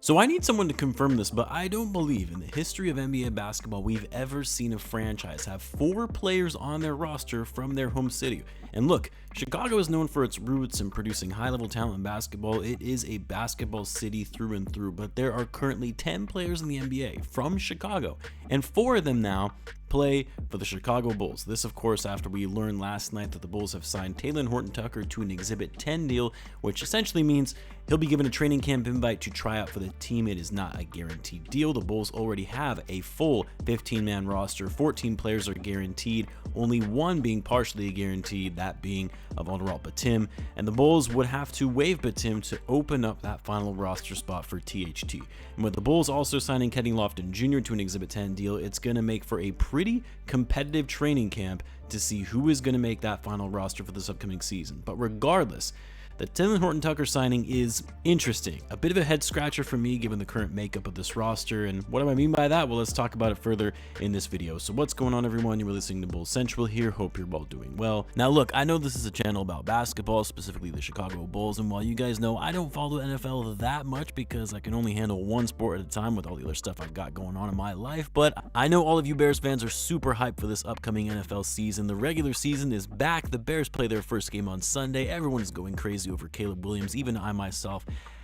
So I need someone to confirm this, but I don't believe in the history of NBA basketball we've ever seen a franchise have 4 players on their roster from their home city. And look, Chicago is known for its roots in producing high-level talent in basketball. It is a basketball city through and through, but there are currently 10 players in the NBA from Chicago, and 4 of them now play for the Chicago Bulls. This, of course, after we learned last night that the Bulls have signed Talen Horton-Tucker to an Exhibit 10 deal, which essentially means he'll be given a training camp invite to try out for the team. It is not a guaranteed deal. The Bulls already have a full 15-man roster. 14 players are guaranteed, only one being partially guaranteed, that being of Al Batim, and the Bulls would have to waive Batim to open up that final roster spot for THT. And with the Bulls also signing Kenny Lofton Jr. to an Exhibit 10 deal, it's going to make for a pretty competitive training camp to see who is going to make that final roster for this upcoming season. But regardless, the Talen Horton-Tucker signing is interesting, a bit of a head scratcher for me given the current makeup of this roster. And what do I mean by that? Well, let's talk about it further in this video. So what's going on, everyone? You're listening to Bulls Central here. Hope you're all doing well. Now look, I know this is a channel about basketball, specifically the Chicago Bulls, and while you guys know I don't follow the NFL that much because I can only handle one sport at a time with all the other stuff I've got going on in my life, but I know all of you Bears fans are super hyped for this upcoming NFL season. The regular season is back. The Bears play their first game on Sunday. Everyone is going crazy over Caleb Williams. Even I myself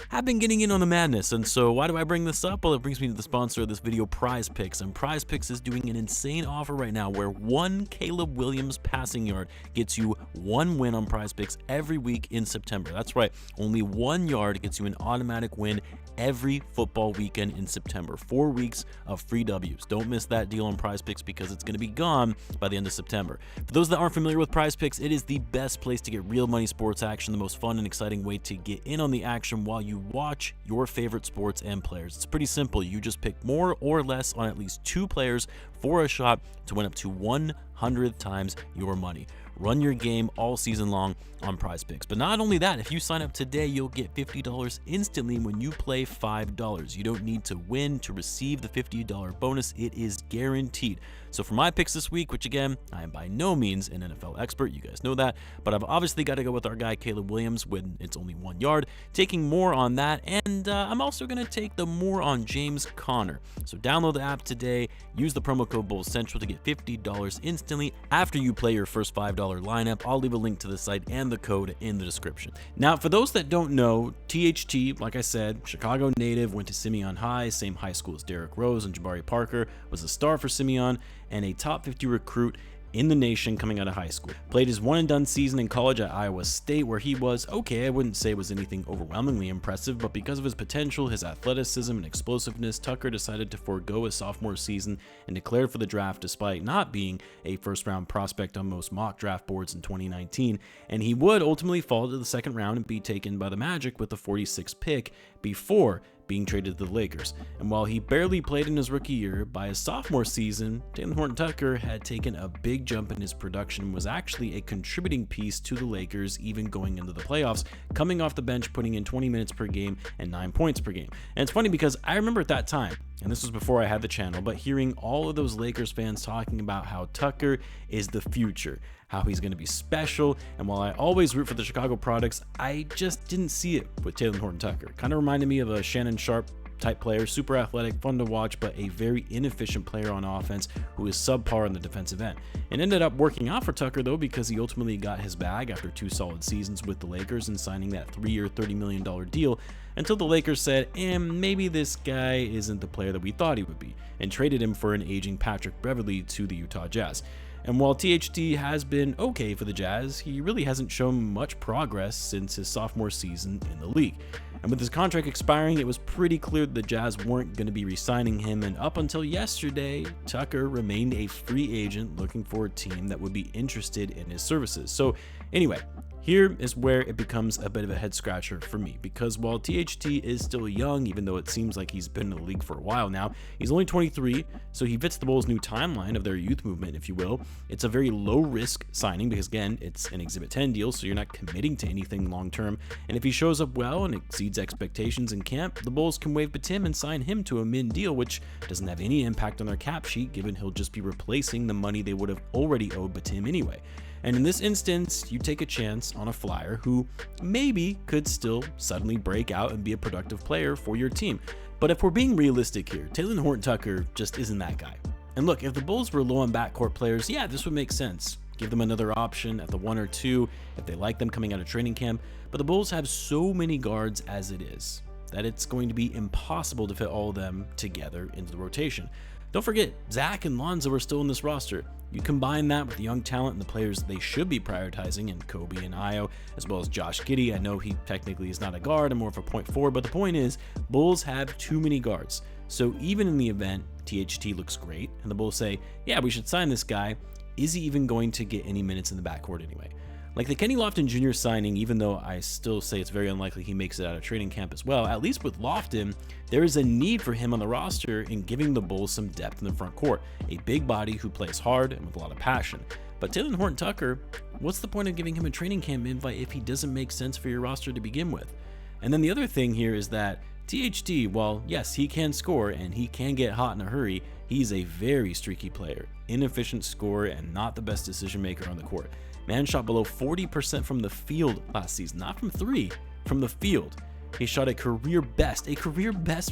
have been getting in on the madness. And so why do I bring this up? Well, it brings me to the sponsor of this video, Prize Picks. And Prize Picks is doing an insane offer right now where one Caleb Williams passing yard gets you 1 win on Prize Picks every week in September. That's right, only 1 yard gets you an automatic win every football weekend in September. 4 weeks of free W's. Don't miss that deal on Prize Picks because it's going to be gone by the end of September. For those that aren't familiar with Prize Picks, it is the best place to get real money sports action, the most fun and exciting way to get in on the action while you watch your favorite sports and players. It's pretty simple. You just pick more or less on at least 2 players for a shot to win up to 100 times your money. Run your game all season long on Prize Picks. But not only that, if you sign up today, you'll get $50 instantly when you play $5. You don't need to win to receive the $50 bonus. It is guaranteed. So for my picks this week, which again, I am by no means an NFL expert, you guys know that, but I've obviously got to go with our guy Caleb Williams when it's only 1 yard, taking more on that, and I'm also going to take the more on James Conner. So download the app today, use the promo code Bulls Central to get $50 instantly after you play your first $5 lineup. I'll leave a link to the site and the code in the description. Now, for those that don't know, THT, like I said, Chicago native, went to Simeon High, same high school as Derrick Rose and Jabari Parker, was a star for Simeon, and a top 50 recruit in the nation coming out of high school. Played his one-and-done season in college at Iowa State, where he was okay. I wouldn't say it was anything overwhelmingly impressive, but because of his potential, his athleticism, and explosiveness, Tucker decided to forego his sophomore season and declared for the draft despite not being a first-round prospect on most mock draft boards in 2019, and he would ultimately fall to the second round and be taken by the Magic with the 46th pick before being traded to the Lakers. And while he barely played in his rookie year, by his sophomore season, Talen Horton-Tucker had taken a big jump in his production and was actually a contributing piece to the Lakers even going into the playoffs, coming off the bench, putting in 20 minutes per game and 9 points per game. And it's funny because I remember at that time, and this was before I had the channel, but hearing all of those Lakers fans talking about how Tucker is the future, how he's going to be special, and while I always root for the Chicago products, I just didn't see it with Talen Horton-Tucker. Kind of reminded me of a Shannon Sharp type player, super athletic, fun to watch, but a very inefficient player on offense who is subpar on the defensive end. It ended up working out for Tucker though, because he ultimately got his bag after 2 solid seasons with the Lakers and signing that 3-year, $30 million deal, until the Lakers said, maybe this guy isn't the player that we thought he would be, and traded him for an aging Patrick Beverley to the Utah Jazz. And while THT has been okay for the Jazz, he really hasn't shown much progress since his sophomore season in the league. And with his contract expiring, it was pretty clear that the Jazz weren't going to be re-signing him, and up until yesterday, Tucker remained a free agent looking for a team that would be interested in his services. So anyway, here is where it becomes a bit of a head scratcher for me, because while THT is still young, even though it seems like he's been in the league for a while now, he's only 23, so he fits the Bulls' new timeline of their youth movement, if you will. It's a very low-risk signing because, again, it's an Exhibit 10 deal, so you're not committing to anything long-term, and if he shows up well and exceeds expectations in camp, the Bulls can waive Batim and sign him to a min deal, which doesn't have any impact on their cap sheet, given he'll just be replacing the money they would have already owed Batim anyway. And in this instance, you take a chance on a flyer who maybe could still suddenly break out and be a productive player for your team. But if we're being realistic here, Talen Horton-Tucker just isn't that guy. And look, if the Bulls were low on backcourt players, yeah, this would make sense. Give them another option at the 1 or 2 if they like them coming out of training camp. But the Bulls have so many guards as it is that it's going to be impossible to fit all of them together into the rotation. Don't forget, Zach and Lonzo are still in this roster. You combine that with the young talent and the players they should be prioritizing in Coby and Ayo, as well as Josh Giddey. I know he technically is not a guard and more of a point forward, but the point is, Bulls have too many guards. So even in the event THT looks great and the Bulls say, yeah, we should sign this guy, is he even going to get any minutes in the backcourt anyway? Like the Kenny Lofton Jr. signing, even though I still say it's very unlikely he makes it out of training camp as well, at least with Lofton, there is a need for him on the roster in giving the Bulls some depth in the front court. A big body who plays hard and with a lot of passion. But Talen Horton-Tucker, what's the point of giving him a training camp invite if he doesn't make sense for your roster to begin with? And then the other thing here is that THT, while yes, he can score and he can get hot in a hurry, he's a very streaky player, inefficient scorer, and not the best decision maker on the court. Man shot below 40% from the field last season, not from 3, from the field. He shot a career best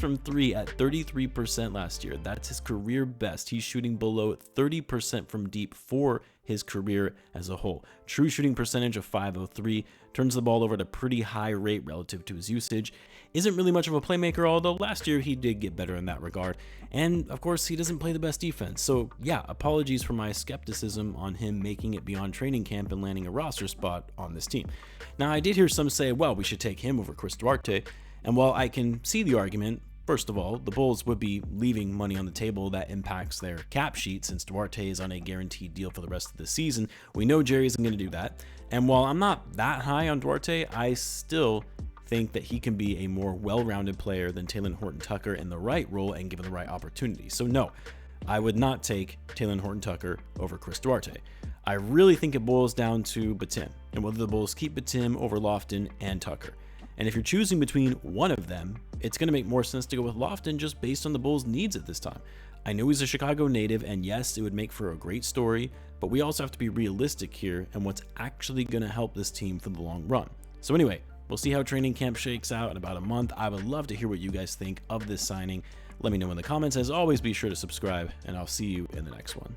from 3 at 33% last year. That's his career best. He's shooting below 30% from deep for his career as a whole. True shooting percentage of .503, turns the ball over at a pretty high rate relative to his usage. Isn't really much of a playmaker, although last year he did get better in that regard. And of course, he doesn't play the best defense. So yeah, apologies for my skepticism on him making it beyond training camp and landing a roster spot on this team. Now, I did hear some say, well, we should take him over Chris Duarte. And while I can see the argument, first of all, the Bulls would be leaving money on the table that impacts their cap sheet since Duarte is on a guaranteed deal for the rest of the season. We know Jerry isn't going to do that. And while I'm not that high on Duarte, I still think that he can be a more well-rounded player than Talen Horton-Tucker in the right role and given the right opportunity. So no, I would not take Talen Horton-Tucker over Chris Duarte. I really think it boils down to Batum and whether the Bulls keep Batum over Lofton and Tucker. And if you're choosing between one of them, it's going to make more sense to go with Lofton just based on the Bulls' needs at this time. I know he's a Chicago native, and yes, it would make for a great story, but we also have to be realistic here and what's actually going to help this team for the long run. So anyway, we'll see how training camp shakes out in about a month. I would love to hear what you guys think of this signing. Let me know in the comments. As always, be sure to subscribe, and I'll see you in the next one.